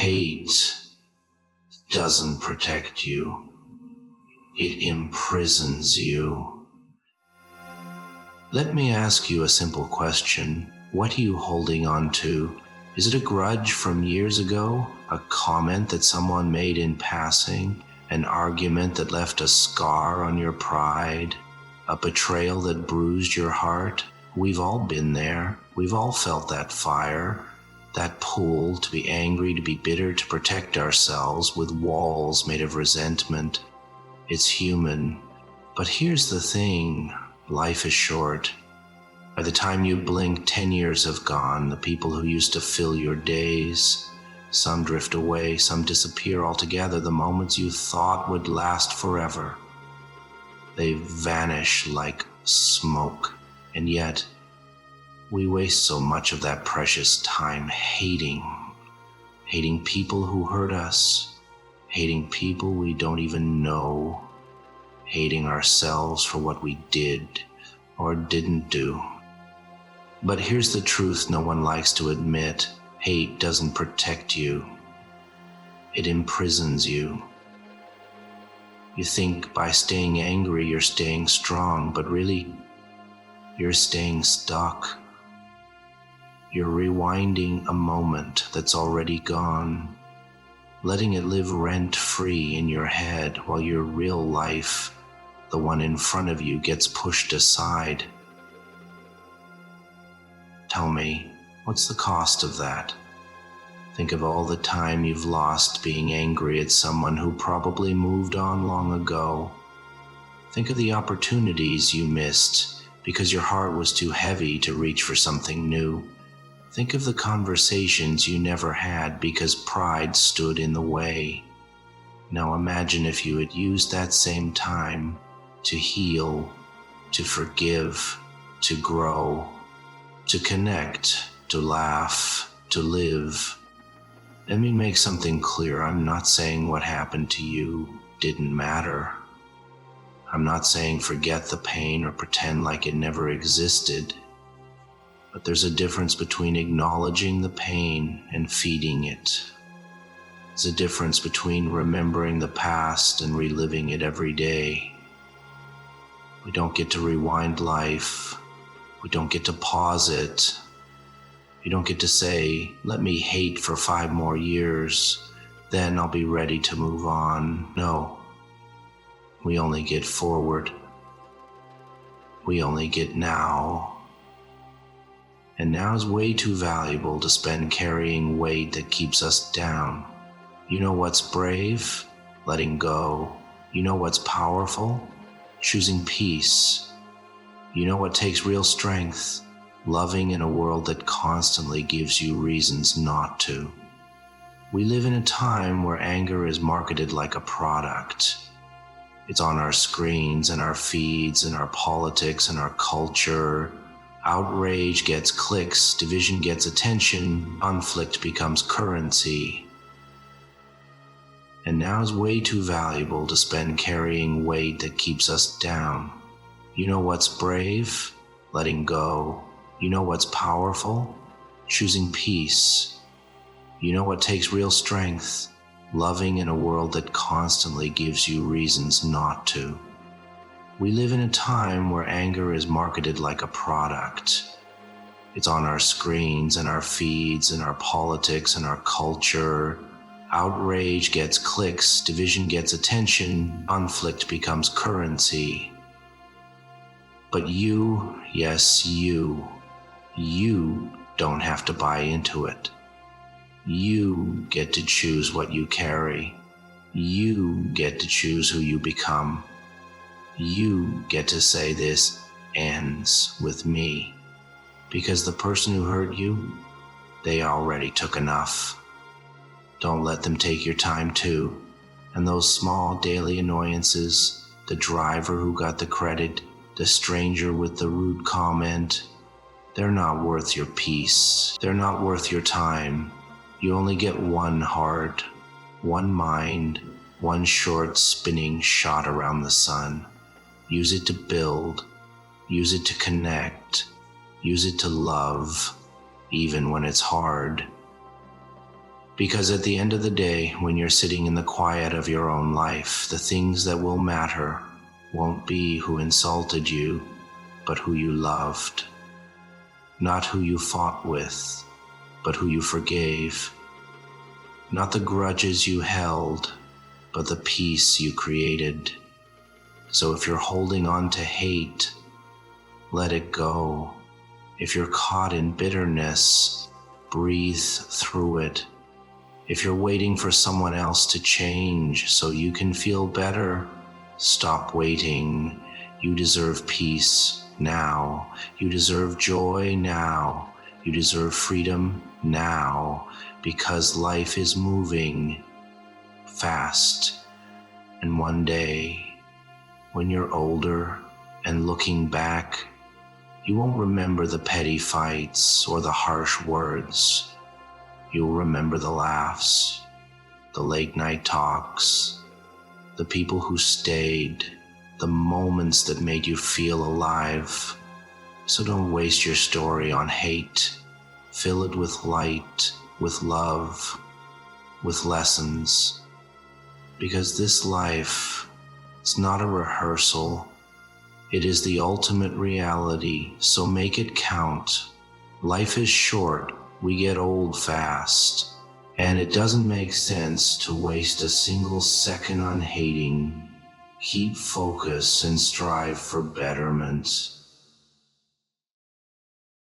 Hate doesn't protect you. It imprisons you. Let me ask you a simple question. What are you holding on to? Is it a grudge from years ago? A comment that someone made in passing? An argument that left a scar on your pride? A betrayal that bruised your heart? We've all been there. We've all felt that fire. That pull to be angry, to be bitter, to protect ourselves with walls made of resentment. It's human. But here's the thing. Life is short. By the time you blink, 10 years have gone. The people who used to fill your days, some drift away, some disappear altogether. The moments you thought would last forever, they vanish like smoke. And yet, we waste so much of that precious time hating people who hurt us, hating people we don't even know, hating ourselves for what we did or didn't do. But here's the truth no one likes to admit. Hate doesn't protect you. It imprisons you. You think by staying angry you're staying strong, but really, you're staying stuck. You're rewinding a moment that's already gone, letting it live rent-free in your head while your real life, the one in front of you, gets pushed aside. Tell me, what's the cost of that? Think of all the time you've lost being angry at someone who probably moved on long ago. Think of the opportunities you missed because your heart was too heavy to reach for something new. Think of the conversations you never had because pride stood in the way. Now imagine if you had used that same time to heal, to forgive, to grow, to connect, to laugh, to live. Let me make something clear. I'm not saying what happened to you didn't matter. I'm not saying forget the pain or pretend like it never existed. But there's a difference between acknowledging the pain and feeding it. There's a difference between remembering the past and reliving it every day. We don't get to rewind life. We don't get to pause it. You don't get to say, let me hate for 5 more years, then I'll be ready to move on. No. We only get forward. We only get now. And now is way too valuable to spend carrying weight that keeps us down. You know what's brave? Letting go. You know what's powerful? Choosing peace. You know what takes real strength? Loving in a world that constantly gives you reasons not to. We live in a time where anger is marketed like a product. It's on our screens and our feeds and our politics and our culture. Outrage gets clicks, division gets attention, conflict becomes currency. And now is way too valuable to spend carrying weight that keeps us down. You know what's brave? Letting go. You know what's powerful? Choosing peace. You know what takes real strength? Loving in a world that constantly gives you reasons not to. We live in a time where anger is marketed like a product. It's on our screens and our feeds and our politics and our culture. Outrage gets clicks, division gets attention, conflict becomes currency. But you, yes, you don't have to buy into it. You get to choose what you carry. You get to choose who you become. You get to say this ends with me. Because the person who hurt you, they already took enough. Don't let them take your time too. And those small daily annoyances, the driver who got the credit, the stranger with the rude comment, they're not worth your peace. They're not worth your time. You only get one heart, one mind, one short spinning shot around the sun. Use it to build, use it to connect, use it to love, even when it's hard. Because at the end of the day, when you're sitting in the quiet of your own life, the things that will matter won't be who insulted you, but who you loved. Not who you fought with, but who you forgave. Not the grudges you held, but the peace you created. So if you're holding on to hate, let it go. If you're caught in bitterness, breathe through it. If you're waiting for someone else to change so you can feel better, stop waiting. You deserve peace now. You deserve joy now. You deserve freedom now, because life is moving fast. And one day, when you're older and looking back, you won't remember the petty fights or the harsh words. You'll remember the laughs, the late night talks, the people who stayed, the moments that made you feel alive. So don't waste your story on hate. Fill it with light, with love, with lessons. Because this life is not a rehearsal. It is the ultimate reality, so make it count. Life is short. We get old fast, and it doesn't make sense to waste a single second on hating. Keep focus and strive for betterment.